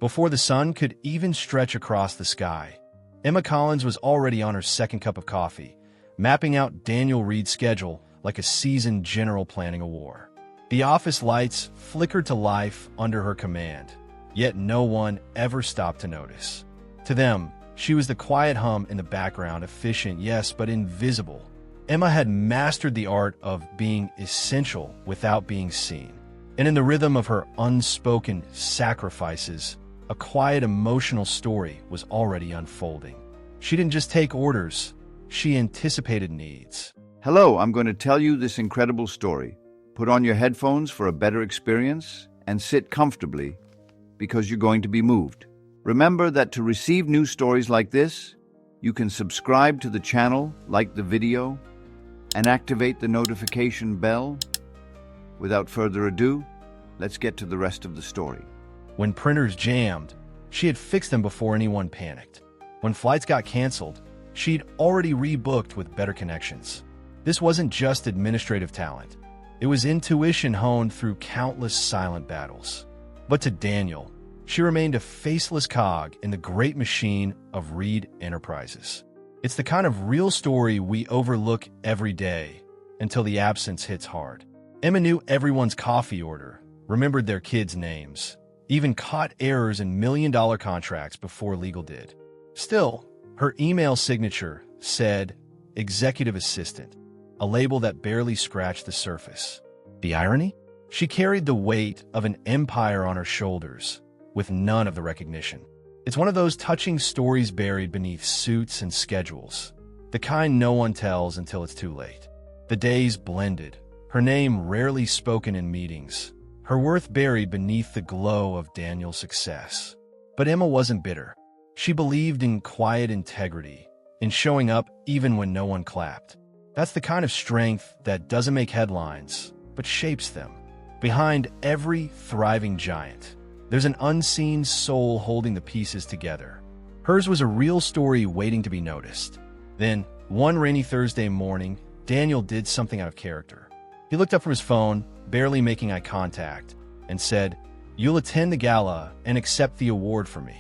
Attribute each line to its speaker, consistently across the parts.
Speaker 1: Before the sun could even stretch across the sky, Emma Collins was already on her second cup of coffee, mapping out Daniel Reed's schedule like a seasoned general planning a war. The office lights flickered to life under her command, yet no one ever stopped to notice. To them, she was the quiet hum in the background, efficient, yes, but invisible. Emma had mastered the art of being essential without being seen. And in the rhythm of her unspoken sacrifices, a quiet emotional story was already unfolding. She didn't just take orders, she anticipated needs.
Speaker 2: Hello, I'm going to tell you this incredible story. Put on your headphones for a better experience and sit comfortably because you're going to be moved. Remember that to receive new stories like this, you can subscribe to the channel, like the video, and activate the notification bell. Without further ado, let's get to the rest of the story.
Speaker 1: When printers jammed, she had fixed them before anyone panicked. When flights got canceled, she'd already rebooked with better connections. This wasn't just administrative talent. It was intuition honed through countless silent battles. But to Daniel, she remained a faceless cog in the great machine of Reed Enterprises. It's the kind of real story we overlook every day until the absence hits hard. Emma knew everyone's coffee order, remembered their kids' names, even caught errors in million-dollar contracts before legal did. Still, her email signature said executive assistant, a label that barely scratched the surface. The irony? She carried the weight of an empire on her shoulders, with none of the recognition. It's one of those touching stories buried beneath suits and schedules, the kind no one tells until it's too late. The days blended, her name rarely spoken in meetings, her worth buried beneath the glow of Daniel's success. But Emma wasn't bitter. She believed in quiet integrity, in showing up even when no one clapped. That's the kind of strength that doesn't make headlines, but shapes them. Behind every thriving giant, there's an unseen soul holding the pieces together. Hers was a real story waiting to be noticed. Then, one rainy Thursday morning, Daniel did something out of character. He looked up from his phone, barely making eye contact, and said, "You'll attend the gala and accept the award for me."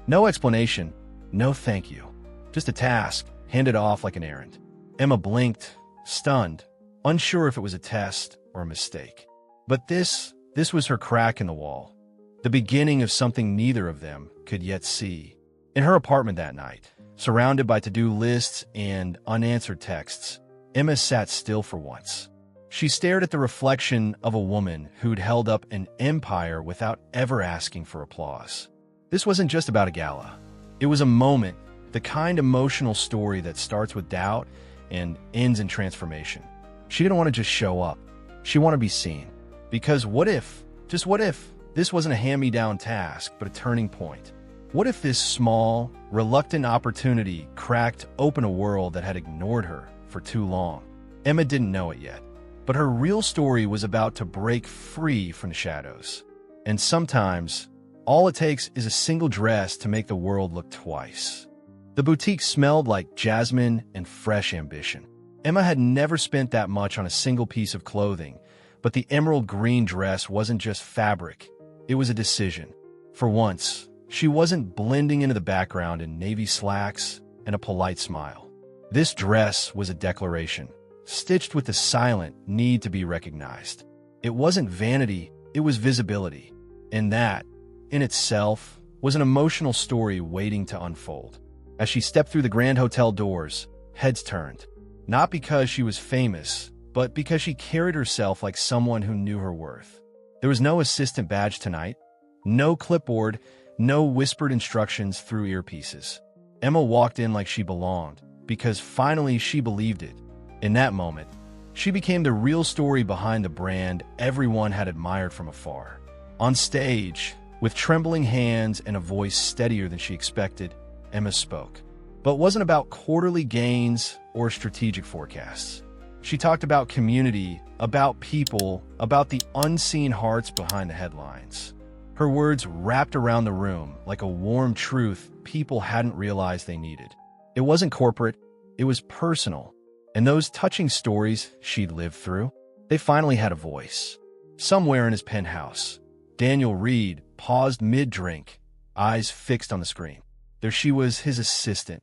Speaker 1: No explanation, no thank you. Just a task, handed off like an errand. Emma blinked, stunned, unsure if it was a test or a mistake. But this was her crack in the wall, the beginning of something neither of them could yet see. In her apartment that night, surrounded by to-do lists and unanswered texts, Emma sat still for once. She stared at the reflection of a woman who'd held up an empire without ever asking for applause. This wasn't just about a gala. It was a moment, the kind emotional story that starts with doubt and ends in transformation. She didn't want to just show up. She wanted to be seen. Because what if, just what if, this wasn't a hand-me-down task, but a turning point? What if this small, reluctant opportunity cracked open a world that had ignored her for too long? Emma didn't know it yet, but her real story was about to break free from the shadows. And sometimes, all it takes is a single dress to make the world look twice. The boutique smelled like jasmine and fresh ambition. Emma had never spent that much on a single piece of clothing, but the emerald green dress wasn't just fabric, it was a decision. For once, she wasn't blending into the background in navy slacks and a polite smile. This dress was a declaration, stitched with the silent need to be recognized. It wasn't vanity, it was visibility. And that, in itself, was an emotional story waiting to unfold. As she stepped through the Grand Hotel doors, heads turned. Not because she was famous, but because she carried herself like someone who knew her worth. There was no assistant badge tonight, no clipboard, no whispered instructions through earpieces. Emma walked in like she belonged, because finally she believed it. In that moment, she became the real story behind the brand everyone had admired from afar. On stage, with trembling hands and a voice steadier than she expected, Emma spoke. But it wasn't about quarterly gains or strategic forecasts. She talked about community, about people, about the unseen hearts behind the headlines. Her words wrapped around the room like a warm truth people hadn't realized they needed. It wasn't corporate, it was personal. And those touching stories she'd lived through, they finally had a voice. Somewhere in his penthouse, Daniel Reed paused mid-drink, eyes fixed on the screen. There she was, his assistant.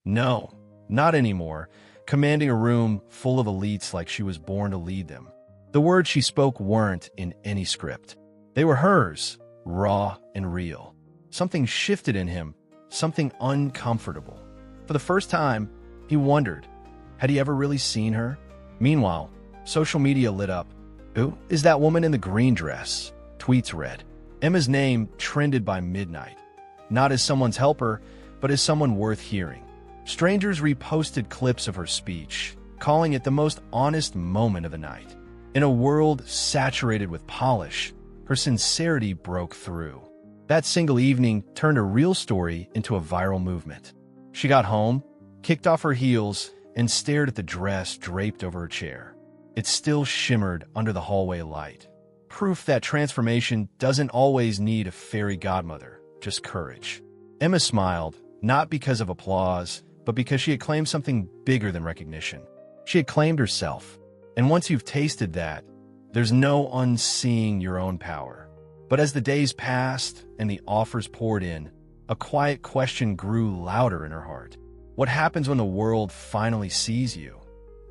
Speaker 1: No, not anymore, commanding a room full of elites like she was born to lead them. The words she spoke weren't in any script. They were hers, raw and real. Something shifted in him, something uncomfortable. For the first time, he wondered, had he ever really seen her? Meanwhile, social media lit up. "Who is that woman in the green dress?" Tweets read. Emma's name trended by midnight. Not as someone's helper, but as someone worth hearing. Strangers reposted clips of her speech, calling it the most honest moment of the night. In a world saturated with polish, her sincerity broke through. That single evening turned a real story into a viral movement. She got home, kicked off her heels, and stared at the dress draped over her chair. It still shimmered under the hallway light. Proof that transformation doesn't always need a fairy godmother, just courage. Emma smiled, not because of applause, but because she had claimed something bigger than recognition. She had claimed herself. And once you've tasted that, there's no unseeing your own power. But as the days passed and the offers poured in, a quiet question grew louder in her heart. What happens when the world finally sees you?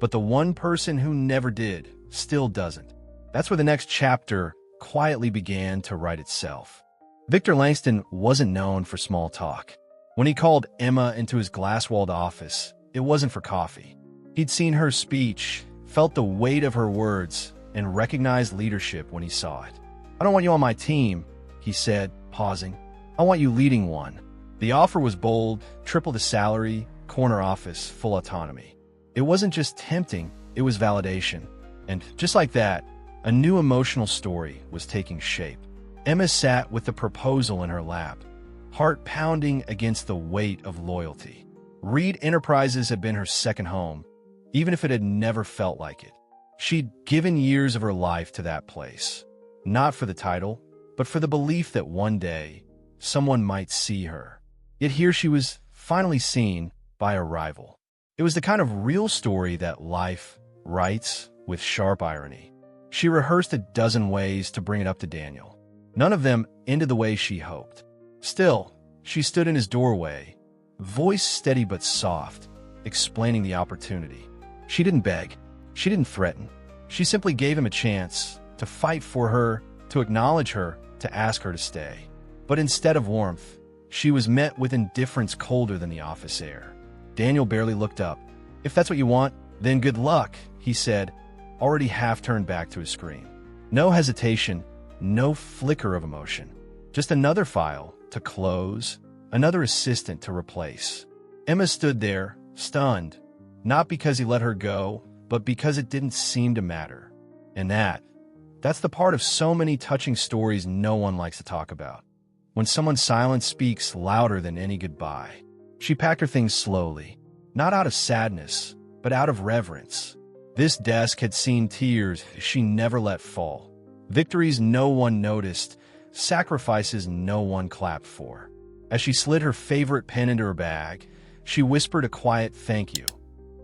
Speaker 1: But the one person who never did still doesn't. That's where the next chapter quietly began to write itself. Victor Langston wasn't known for small talk. When he called Emma into his glass-walled office, it wasn't for coffee. He'd seen her speech, felt the weight of her words, and recognized leadership when he saw it. "I don't want you on my team," he said, pausing. "I want you leading one." The offer was bold, triple the salary, corner office, full autonomy. It wasn't just tempting, it was validation. And just like that, a new emotional story was taking shape. Emma sat with the proposal in her lap, heart pounding against the weight of loyalty. Reed Enterprises had been her second home, even if it had never felt like it. She'd given years of her life to that place, not for the title, but for the belief that one day, someone might see her. Yet here she was finally seen by a rival. It was the kind of real story that life writes with sharp irony. She rehearsed a dozen ways to bring it up to Daniel. None of them ended the way she hoped. Still, she stood in his doorway, voice steady but soft, explaining the opportunity. She didn't beg. She didn't threaten. She simply gave him a chance to fight for her, to acknowledge her, to ask her to stay. But instead of warmth, she was met with indifference colder than the office air. Daniel barely looked up. "If that's what you want, then good luck," he said, already half turned back to his screen. No hesitation, no flicker of emotion. Just another file to close, another assistant to replace. Emma stood there, stunned, not because he let her go, but because it didn't seem to matter. And that's the part of so many touching stories no one likes to talk about. When someone's silence speaks louder than any goodbye. She packed her things slowly, not out of sadness, but out of reverence. This desk had seen tears she never let fall, victories no one noticed, sacrifices no one clapped for. As she slid her favorite pen into her bag, she whispered a quiet thank you,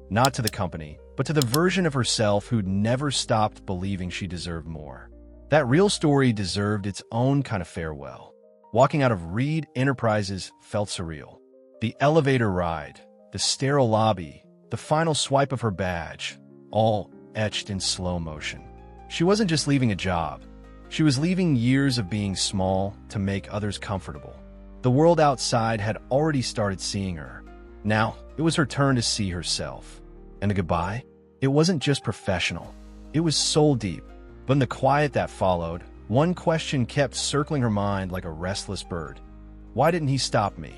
Speaker 1: not to the company, but to the version of herself who'd never stopped believing she deserved more. That real story deserved its own kind of farewell. Walking out of Reed Enterprises felt surreal. The elevator ride, the sterile lobby, the final swipe of her badge, all etched in slow motion. She wasn't just leaving a job. She was leaving years of being small to make others comfortable. The world outside had already started seeing her. Now, it was her turn to see herself. And the goodbye? It wasn't just professional. It was soul-deep. But in the quiet that followed, one question kept circling her mind like a restless bird. Why didn't he stop me?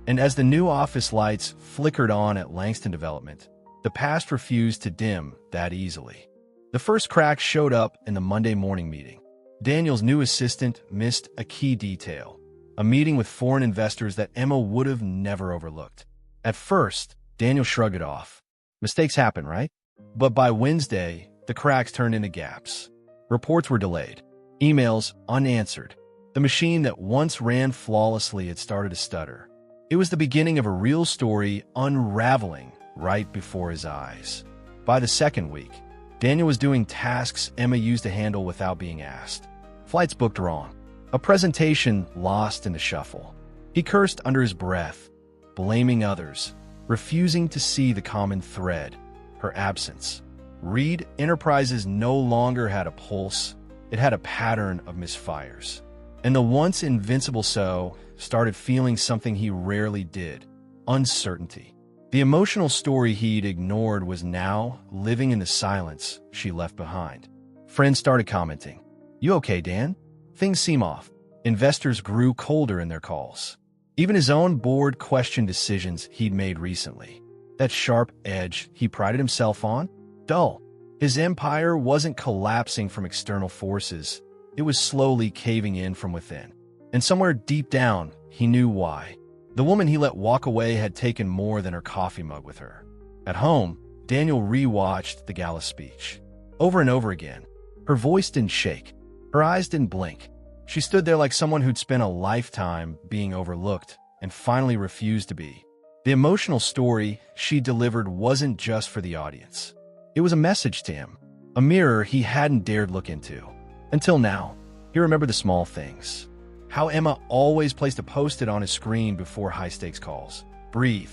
Speaker 1: And as the new office lights flickered on at Langston Development, the past refused to dim that easily. The first crack showed up in the Monday morning meeting. Daniel's new assistant missed a key detail, a meeting with foreign investors that Emma would have never overlooked. At first, Daniel shrugged it off. Mistakes happen, right? But by Wednesday, the cracks turned into gaps. Reports were delayed, emails unanswered. The machine that once ran flawlessly had started to stutter. It was the beginning of a real story unraveling right before his eyes. By the second week, Daniel was doing tasks Emma used to handle without being asked. Flights booked wrong. A presentation lost in the shuffle. He cursed under his breath, blaming others, refusing to see the common thread, her absence. Reed Enterprises no longer had a pulse, it had a pattern of misfires. And the once invincible So started feeling something he rarely did: uncertainty. The emotional story he'd ignored was now living in the silence she left behind. Friends started commenting, "You okay, Dan? Things seem off." Investors grew colder in their calls. Even his own board questioned decisions he'd made recently. That sharp edge he prided himself on? Dull. His empire wasn't collapsing from external forces. It was slowly caving in from within. And somewhere deep down, he knew why. The woman he let walk away had taken more than her coffee mug with her. At home, Daniel rewatched the gala speech. Over and over again. Her voice didn't shake. Her eyes didn't blink. She stood there like someone who'd spent a lifetime being overlooked and finally refused to be. The emotional story she delivered wasn't just for the audience. It was a message to him, a mirror he hadn't dared look into. Until now, he remembered the small things. How Emma always placed a post-it on his screen before high-stakes calls. "Breathe.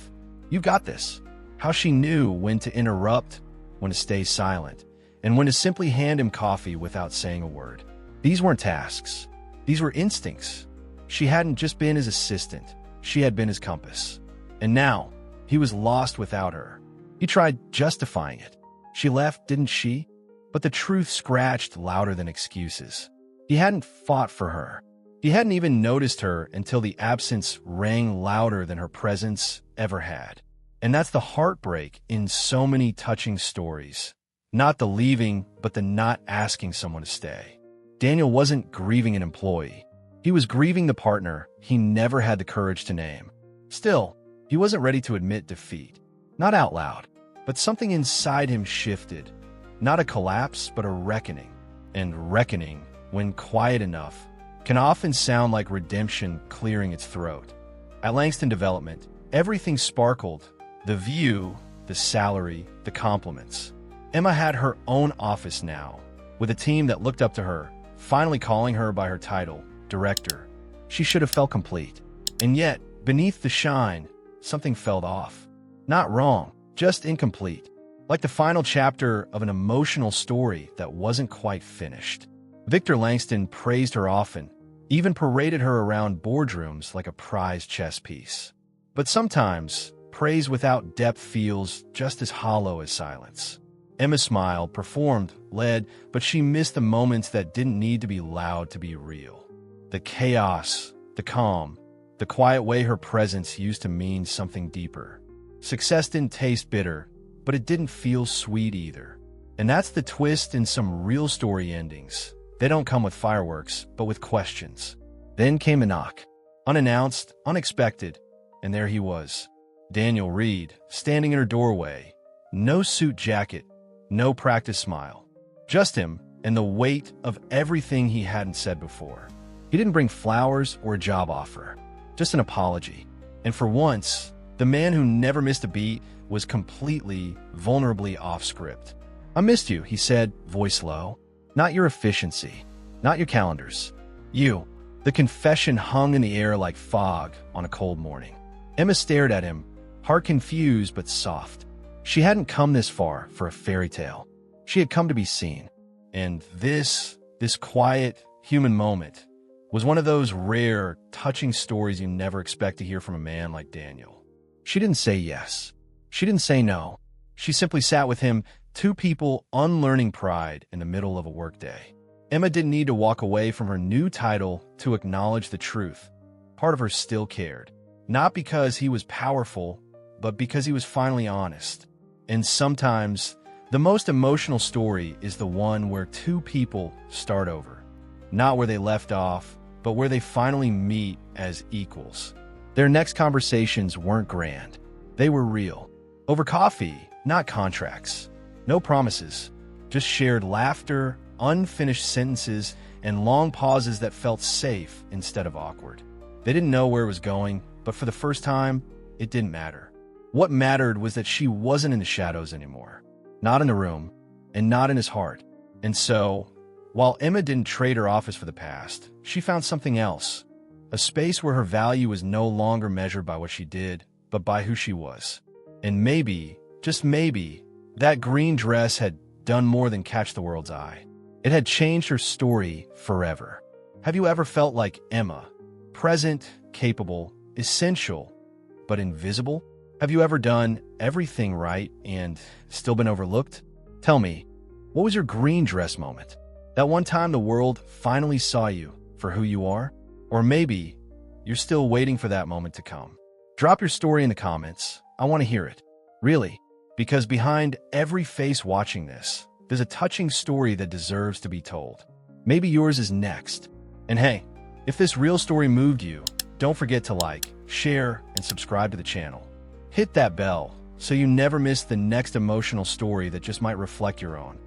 Speaker 1: You've got this." How she knew when to interrupt, when to stay silent, and when to simply hand him coffee without saying a word. These weren't tasks. These were instincts. She hadn't just been his assistant. She had been his compass. And now, he was lost without her. He tried justifying it. She left, didn't she? But the truth scratched louder than excuses. He hadn't fought for her. He hadn't even noticed her until the absence rang louder than her presence ever had. And that's the heartbreak in so many touching stories. Not the leaving, but the not asking someone to stay. Daniel wasn't grieving an employee. He was grieving the partner he never had the courage to name. Still, he wasn't ready to admit defeat. Not out loud, but something inside him shifted. Not a collapse, but a reckoning. And reckoning, when quiet enough, can often sound like redemption clearing its throat. At Langston Development, everything sparkled. The view, the salary, the compliments. Emma had her own office now, with a team that looked up to her, finally calling her by her title, director. She should have felt complete. And yet, beneath the shine, something felt off. Not wrong, just incomplete. Like the final chapter of an emotional story that wasn't quite finished. Victor Langston praised her often, even paraded her around boardrooms like a prized chess piece. But sometimes, praise without depth feels just as hollow as silence. Emma smiled, performed, led, but she missed the moments that didn't need to be loud to be real. The chaos, the calm, the quiet way her presence used to mean something deeper. Success didn't taste bitter, but it didn't feel sweet either. And that's the twist in some real story endings. They don't come with fireworks, but with questions. Then came a knock. Unannounced, unexpected, and there he was. Daniel Reed, standing in her doorway. No suit jacket, no practice smile. Just him and the weight of everything he hadn't said before. He didn't bring flowers or a job offer, just an apology. And for once, the man who never missed a beat was completely, vulnerably off script. "I missed you," he said, voice low. "Not your efficiency, not your calendars. You." The confession hung in the air like fog on a cold morning. Emma stared at him, heart confused but soft. She hadn't come this far for a fairy tale. She had come to be seen. And this quiet, human moment was one of those rare, touching stories you never expect to hear from a man like Daniel. She didn't say yes. She didn't say no. She simply sat with him, two people unlearning pride in the middle of a workday. Emma didn't need to walk away from her new title to acknowledge the truth. Part of her still cared. Not because he was powerful, but because he was finally honest. And sometimes, the most emotional story is the one where two people start over. Not where they left off, but where they finally meet as equals. Their next conversations weren't grand. They were real. Over coffee, not contracts. No promises. Just shared laughter, unfinished sentences, and long pauses that felt safe instead of awkward. They didn't know where it was going, but for the first time, it didn't matter. What mattered was that she wasn't in the shadows anymore. Not in the room, and not in his heart. And so, while Emma didn't trade her office for the past, she found something else. A space where her value was no longer measured by what she did, but by who she was. And maybe, just maybe, that green dress had done more than catch the world's eye. It had changed her story forever. Have you ever felt like Emma? Present, capable, essential, but invisible? Have you ever done everything right and still been overlooked? Tell me, what was your green dress moment? That one time the world finally saw you for who you are? Or maybe you're still waiting for that moment to come. Drop your story in the comments. I want to hear it. Really, because behind every face watching this, there's a touching story that deserves to be told. Maybe yours is next. And hey, if this real story moved you, don't forget to like, share, and subscribe to the channel. Hit that bell so you never miss the next emotional story that just might reflect your own.